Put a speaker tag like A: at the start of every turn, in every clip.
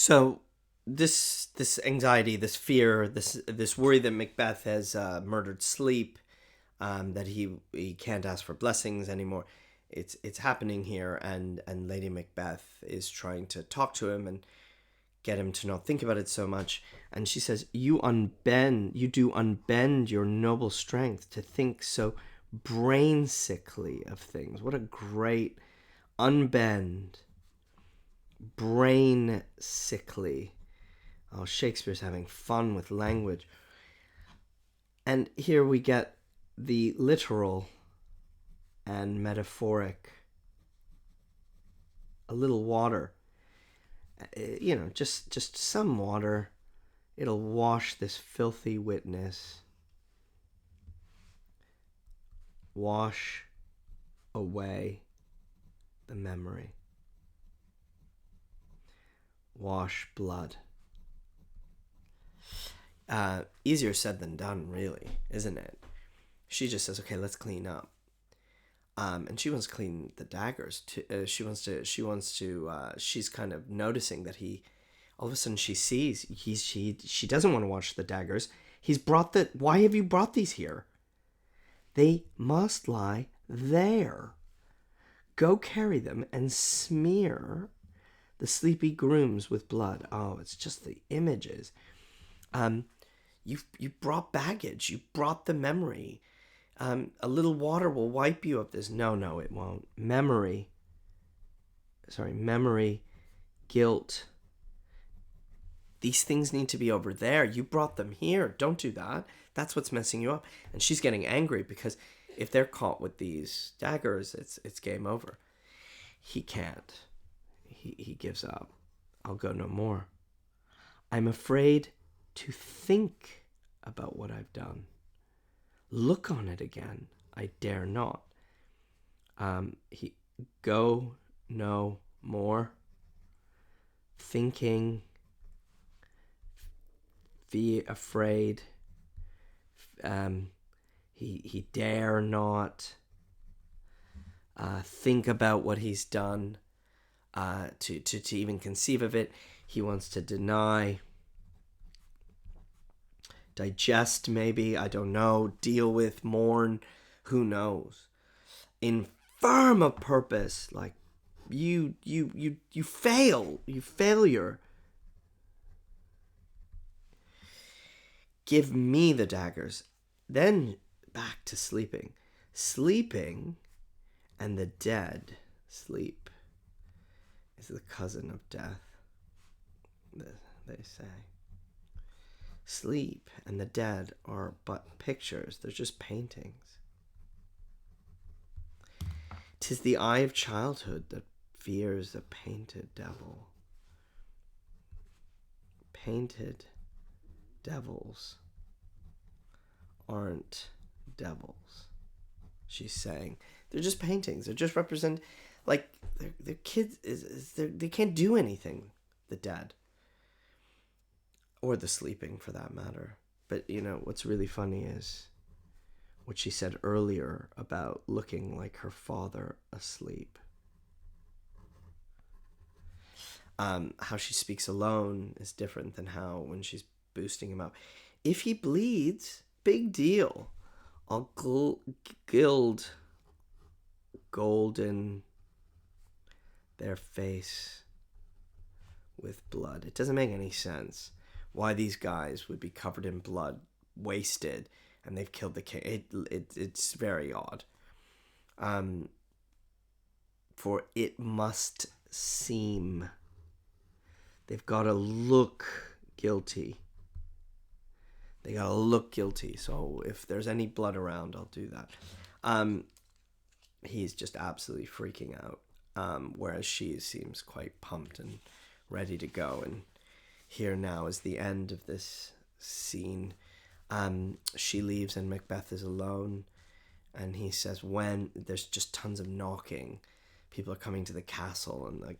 A: So this anxiety, this fear, this worry that Macbeth has murdered sleep, that he can't ask for blessings anymore. It's happening here, and Lady Macbeth is trying to talk to him and get him to not think about it so much. And she says, you do unbend your noble strength to think so brain sickly of things." What a great unbend, brain sickly. Oh, Shakespeare's having fun with language. And here we get the literal and metaphoric. A little water, just some water. It'll wash this filthy witness, wash away the memory, wash blood. Easier said than done, really, isn't it? She just says, "Okay, let's clean up." And she wants to clean the daggers. She's kind of noticing that he, all of a sudden, she sees she doesn't want to wash the daggers. He's brought the. Why have you brought these here? They must lie there. Go carry them and smear the sleepy grooms with blood. Oh, it's just the images. You brought baggage. You brought the memory. A little water will wipe you of this. No, it won't. Memory, guilt. These things need to be over there. You brought them here. Don't do that. That's what's messing you up. And she's getting angry because if they're caught with these daggers, it's game over. He can't. He gives up. "I'll go no more. I'm afraid to think about what I've done. Look on it again. I dare not." He go no more. Thinking, be afraid. He dare not think about what he's done. To even conceive of it, he wants to deny. Digest, maybe, I don't know, deal with, mourn, who knows. Infirm of purpose, like you failure. Give me the daggers. Then back to sleeping. Sleeping and the dead. Sleep is the cousin of death, they say. Sleep and the dead are but pictures. They're just paintings. 'Tis the eye of childhood that fears a painted devil. Painted devils aren't devils, she's saying. They're just paintings. They're just represent, like, they're kids. They can't do anything, the dead. Or the sleeping, for that matter. But, what's really funny is what she said earlier about looking like her father asleep. How she speaks alone is different than how when she's boosting him up. If he bleeds, big deal. I'll gild golden their face with blood. It doesn't make any sense why these guys would be covered in blood, wasted, and they've killed the king. It's very odd. For it must seem. They've got to look guilty. They got to look guilty. So if there's any blood around, I'll do that. He's just absolutely freaking out. Whereas she seems quite pumped and ready to go. And here now is the end of this scene. She leaves and Macbeth is alone. And he says, when there's just tons of knocking, people are coming to the castle, and like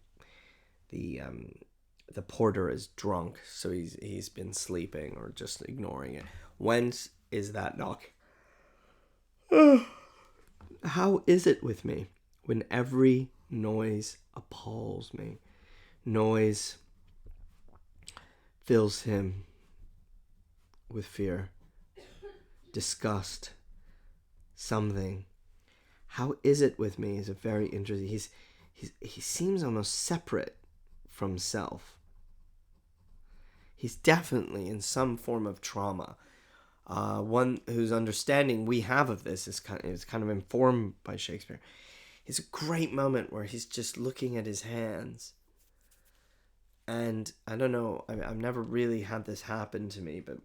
A: the porter is drunk, so he's been sleeping or just ignoring it. Whence is that knock? How is it with me when every noise appalls me? Noise fills him with fear, disgust, something. How is it with me is a very interesting. He seems almost separate from self. He's definitely in some form of trauma. One whose understanding we have of this is kind of informed by Shakespeare. It's a great moment where he's just looking at his hands. And I don't know, I've never really had this happen to me, but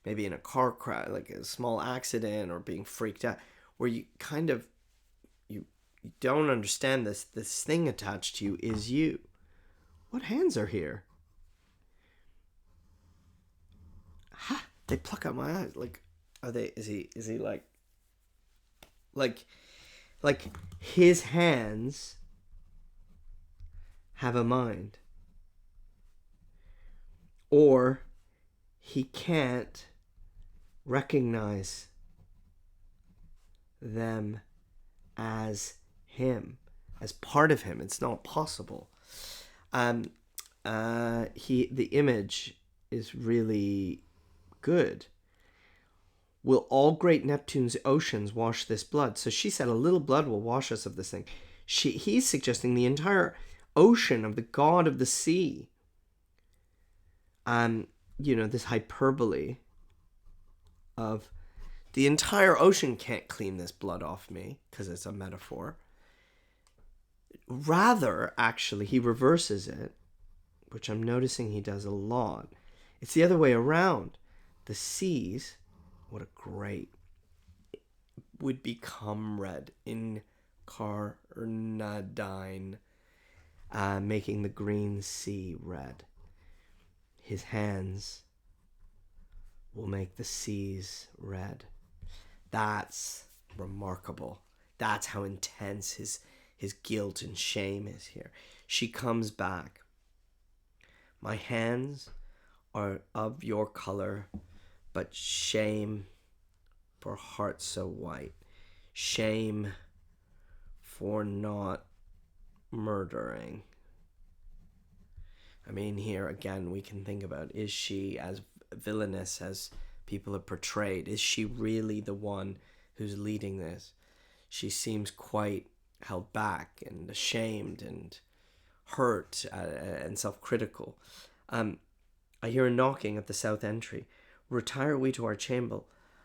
A: maybe in a car crash, like a small accident or being freaked out, where you kind of, you don't understand this thing attached to you is you. What hands are here? Ha! They pluck out my eyes. Like, are they, is he like his hands have a mind. Or he can't recognize them as him, as part of him. It's not possible. The image is really good. Will all great Neptune's oceans wash this blood? So she said a little blood will wash us of this thing. He's suggesting the entire ocean of the god of the sea. This hyperbole of the entire ocean can't clean this blood off me because it's a metaphor. Rather, actually, he reverses it, which I'm noticing he does a lot. It's the other way around. The seas, what a great, would become red, incarnadine, making the green sea red. His hands will make the seas red. That's remarkable. That's how intense his guilt and shame is here. She comes back. My hands are of your color, but shame for heart so white. Shame for not murdering. I mean, here again, we can think about, is she as villainous as people have portrayed? Is she really the one who's leading this? She seems quite held back and ashamed and hurt and self-critical. I hear a knocking at the south entry. Retire we to our chamber.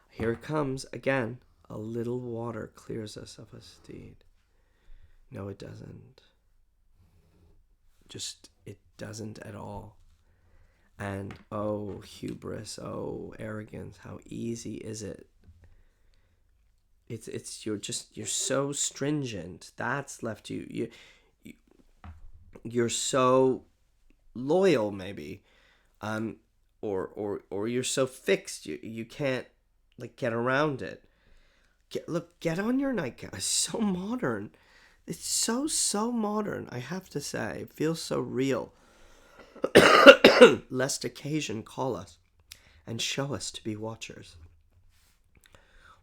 A: Here it comes again. A little water clears us of a steed. No, it doesn't. It doesn't at all. And oh, hubris, oh, arrogance, how easy is it? You're so stringent. That's left you're so loyal, maybe, or you're so fixed you can't get around it. Get on your nightgown. It's so modern. It's so modern, I have to say. It feels so real. Lest occasion call us and show us to be watchers.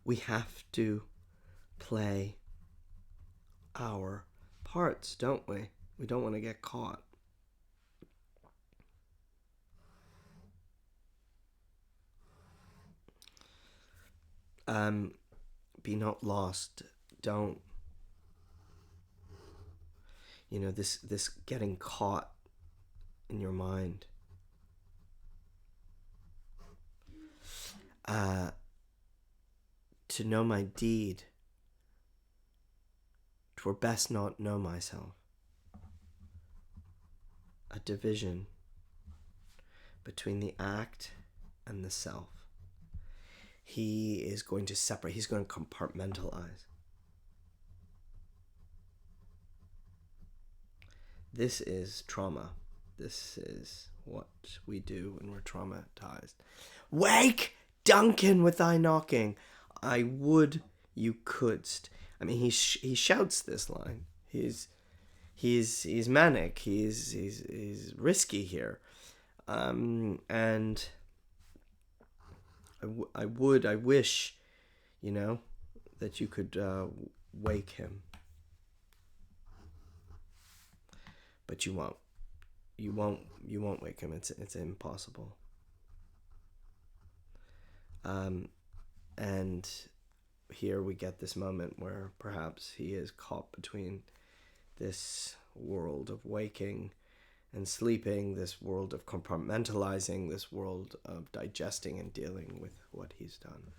A: We have to play our parts, don't we? We don't want to get caught. Be not lost. Don't. This getting caught in your mind. To know my deed, 'twere best not know myself. A division between the act and the self. He is going to separate. He's going to compartmentalize. This is trauma. This is what we do when we're traumatized. Wake, Duncan, with thy knocking. I would you couldst. I mean, he shouts this line. He's manic. He's risky here. And I wish, that you could wake him. But you won't. You won't wake him. It's impossible. And here we get this moment where perhaps he is caught between this world of waking and sleeping, this world of compartmentalizing, this world of digesting and dealing with what he's done.